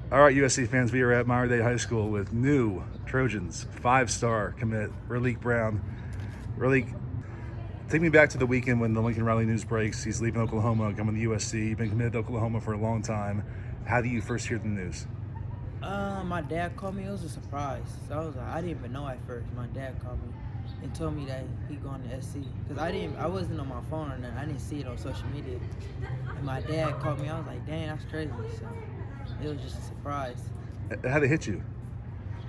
All right, USC fans, we are at Mater Dei High School with new Trojans, 5-star commit, Raleek Brown. Raleek, take me back to the weekend when the Lincoln Riley news breaks. He's leaving Oklahoma, coming to USC. You've been committed to Oklahoma for a long time. How do you first hear the news? My dad called me. It was a surprise. So I didn't even know at first. My dad called me and told me that he going to SC. Cause I wasn't on my phone or nothing. I didn't see it on social media. And my dad called me. I was like, dang, that's crazy. So it was just a surprise. How did it hit you?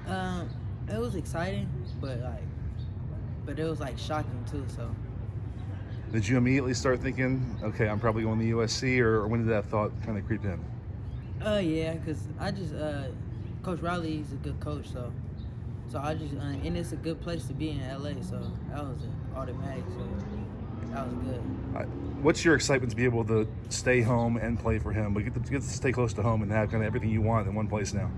It was exciting, but it was like shocking too. So Did you immediately start thinking, okay, I'm probably going to USC, or when did that thought kind of creep in? yeah, cause I just Coach Riley is a good coach. So I just and it's a good place to be in LA. So that was an automatic. So that was good. What's your excitement to be able to stay home and play for him, but get to stay close to home and have kind of everything you want in one place now?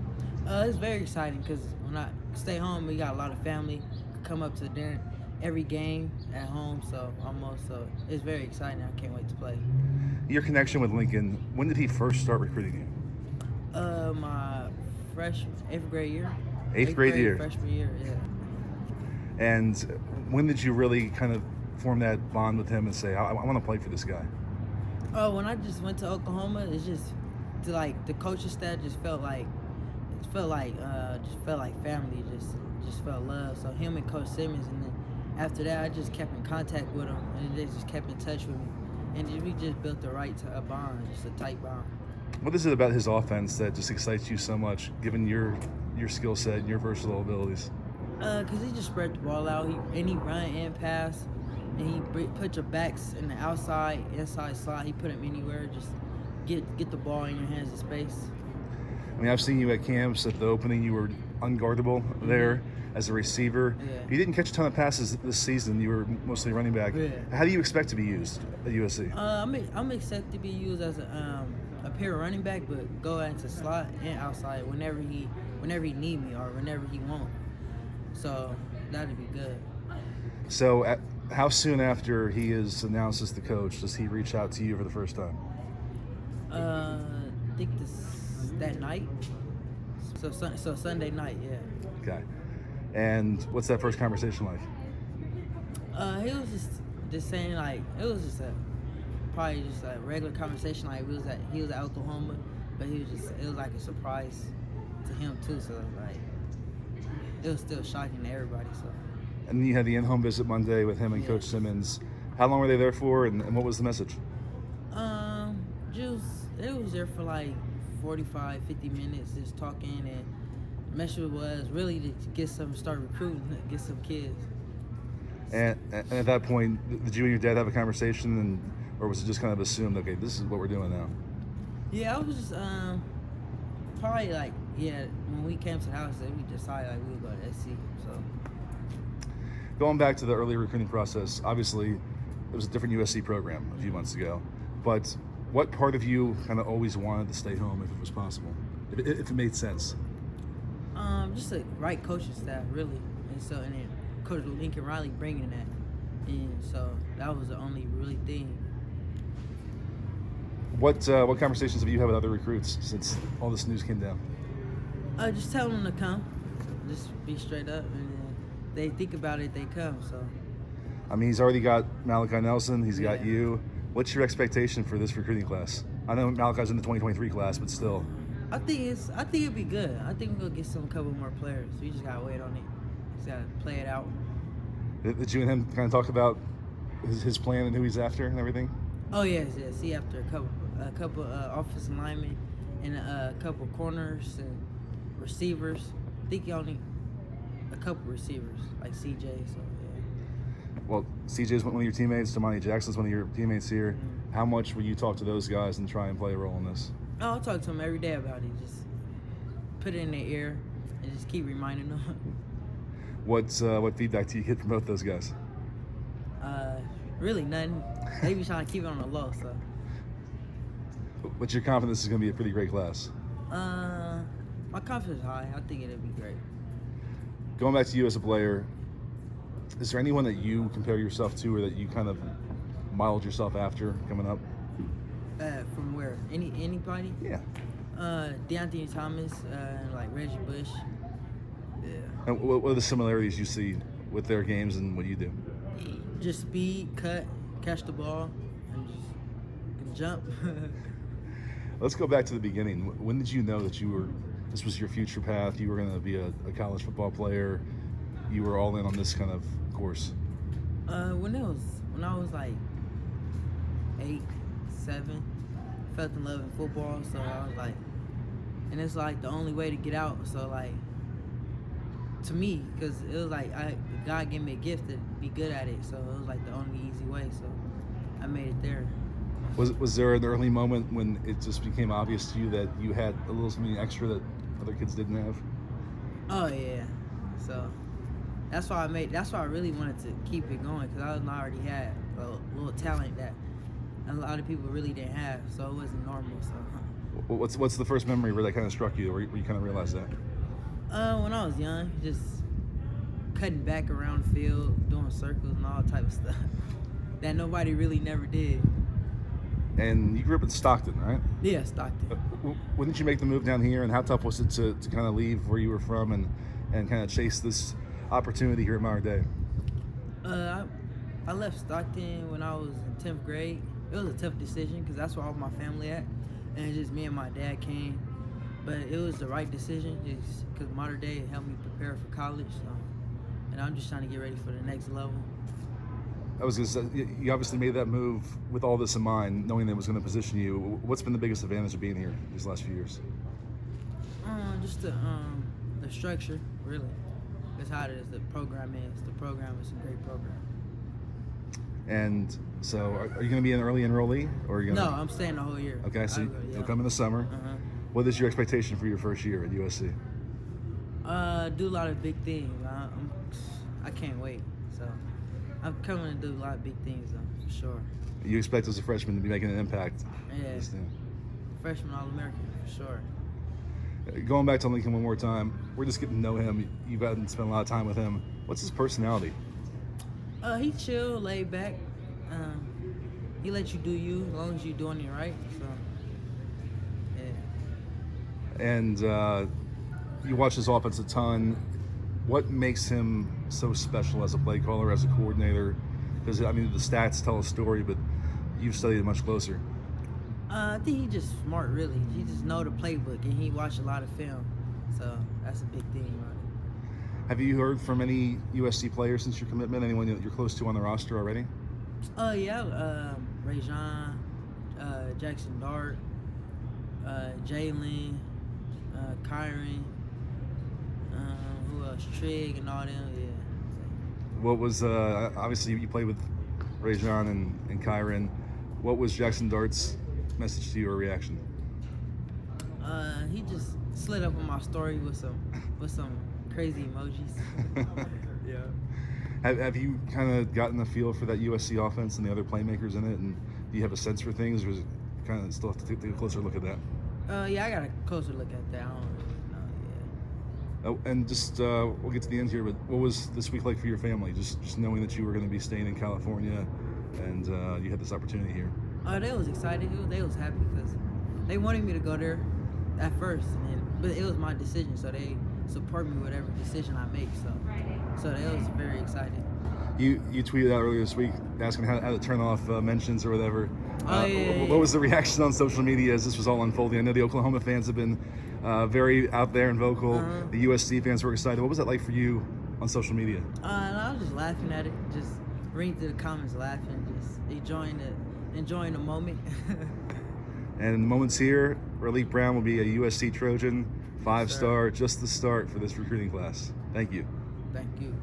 It's very exciting because when I stay home, we got a lot of family come up to dinner every game at home. So it's very exciting. I can't wait to play. Your connection with Lincoln, when did he first start recruiting you? My eighth grade year. Eighth grade year. Freshman year, yeah. And when did you really kind of form that bond with him and say, I want to play for this guy? Oh, when I just went to Oklahoma, it's just the coaching staff just felt like family. Just felt love. So him and Coach Simmons, and then after that, I just kept in contact with him, and they just kept in touch with me, and we just built the right bond, just a tight bond. What is it about his offense that just excites you so much, given your skill set and your versatile abilities? Cause he just spread the ball out. He run and pass, and he put your backs in the inside slot. He put them anywhere. Just get the ball in your hands in space. I mean, I've seen you at camps. At the opening, you were unguardable there as a receiver. Yeah. You didn't catch a ton of passes this season. You were mostly running back. Yeah. How do you expect to be used at USC? I'm expected to be used as a pure running back, but go into slot and outside whenever he need me or whenever he want. So that'd be good. So, how soon after he is announced as the coach does he reach out to you for the first time? I think that night. So Sunday night, yeah. Okay. And what's that first conversation like? He was just saying like it was just probably just a regular conversation. Like he was at Oklahoma, but it was like a surprise to him too. So like it was still shocking to everybody. So. And then you had the in-home visit Monday with him and Coach Simmons. How long were they there for, and what was the message? It was there for like 45, 50 minutes, just talking, and the message was really to start recruiting, get some kids. And at that point, did you and your dad have a conversation, or was it just kind of assumed, okay, this is what we're doing now? Yeah, I was just probably when we came to the house, we decided like we would go to SC. So going back to the early recruiting process, obviously it was a different USC program a few months ago, but what part of you kind of always wanted to stay home if it was possible, if it made sense? Just the right coaching staff, really, and then Coach Lincoln Riley bringing that, and so that was the only really thing. What conversations have you had with other recruits since all this news came down? Just tell them to come, just be straight up, and they think about it, they come. So. I mean, he's already got Malachi Nelson. He's got Yeah. you. What's your expectation for this recruiting class? I know Malachi's in the 2023 class, but still. I think it'd be good. I think we'll get a couple more players. We just gotta wait on it. Just gotta play it out. Did you and him kind of talk about his plan and who he's after and everything? Oh yes. He after a couple offensive linemen and a couple corners and receivers. I think he only a couple receivers like CJ. So yeah. Well, CJ's one of your teammates. Damani Jackson's one of your teammates here. Mm-hmm. How much will you talk to those guys and try and play a role in this? I'll talk to them every day about it. Just put it in their ear and just keep reminding them. What feedback do you get from both those guys? Really nothing. They be trying to keep it on the low. So. But you're confident this is going to be a pretty great class? My confidence is high. I think it'll be great. Going back to you as a player, is there anyone that you compare yourself to or that you kind of modeled yourself after coming up? From where? Anybody? Yeah. Deontay Thomas and like Reggie Bush. Yeah. And what are the similarities you see with their games and what you do? Just speed, cut, catch the ball, and just can jump. Let's go back to the beginning. When did you know that this was your future path? You were going to be a college football player. You were all in on this kind of course. When I was like 8, 7, felt in love in football. So I was like, and it's like the only way to get out. So like, to me, because it was like God gave me a gift to be good at it. So it was like the only easy way. So I made it there. Was there an early moment when it just became obvious to you that you had a little something extra that other kids didn't have? Oh yeah. So that's why I really wanted to keep it going, because I already had a little talent that a lot of people really didn't have. So it wasn't normal. So What's the first memory where that kind of struck you, where you kind of realized that? when I was young, just cutting back around the field, doing circles and all type of stuff that nobody really never did. And you grew up in Stockton, right? Yeah, Stockton. When did you make the move down here, and how tough was it to kind of leave where you were from and kind of chase this opportunity here at Mater Dei? I left Stockton when I was in 10th grade. It was a tough decision because that's where all my family at, and just me and my dad came. But it was the right decision just because Mater Dei helped me prepare for college. So, and I'm just trying to get ready for the next level. I was going to say, you obviously made that move with all this in mind, knowing that it was going to position you. What's been the biggest advantage of being here these last few years? Just the structure, really. That's how it is. The program is. The program is a great program. And so, are you going to be an early enrollee, or are you going to? No, I'm staying the whole year. Okay, so yeah. you'll come in the summer. Uh-huh. What is your expectation for your first year at USC? Do a lot of big things. I can't wait. So I'm coming to do a lot of big things, though, for sure. You expect as a freshman to be making an impact? Yeah. Freshman All-American, for sure. Going back to Lincoln one more time, we're just getting to know him. You've gotten to spend a lot of time with him. What's his personality? He chill, laid back. He lets you do you as long as you're doing it right. So, yeah. And you watch his offense a ton. What makes him so special as a play caller, as a coordinator? Because, I mean, the stats tell a story, but you've studied it much closer. I think he's just smart, really. He just know the playbook, and he watched a lot of film. So that's a big thing about it. Have you heard from any USC players since your commitment? Anyone that you're close to on the roster already? Yeah. Rajon, Jackson Dart, Jalen, Kyron, who else? Trigg and all them, yeah. What was, obviously you played with Rajon and Kyron. What was Jackson Dart's message to you or reaction? He just slid up on my story with some crazy emojis. Yeah. Have you kind of gotten a feel for that USC offense and the other playmakers in it, and do you have a sense for things, or is it kind of still have to take a closer look at that? Yeah, I got a closer look at that. I don't really know yet. And just we'll get to the end here, but what was this week like for your family? Just knowing that you were going to be staying in California, and you had this opportunity here. They was excited. They was happy because they wanted me to go there at first, but it was my decision, so they support me whatever decision I make. So they was very excited. You tweeted out earlier this week asking how to turn off mentions or whatever. Yeah. What was the reaction on social media as this was all unfolding? I know the Oklahoma fans have been very out there and vocal. Uh-huh. The USC fans were excited. What was that like for you on social media? And I was just laughing at it, just reading through the comments, laughing, just enjoying the moment. And in the moments here, Raleek Brown will be a USC Trojan, 5-star, Sure. just the start for this recruiting class. Thank you. Thank you.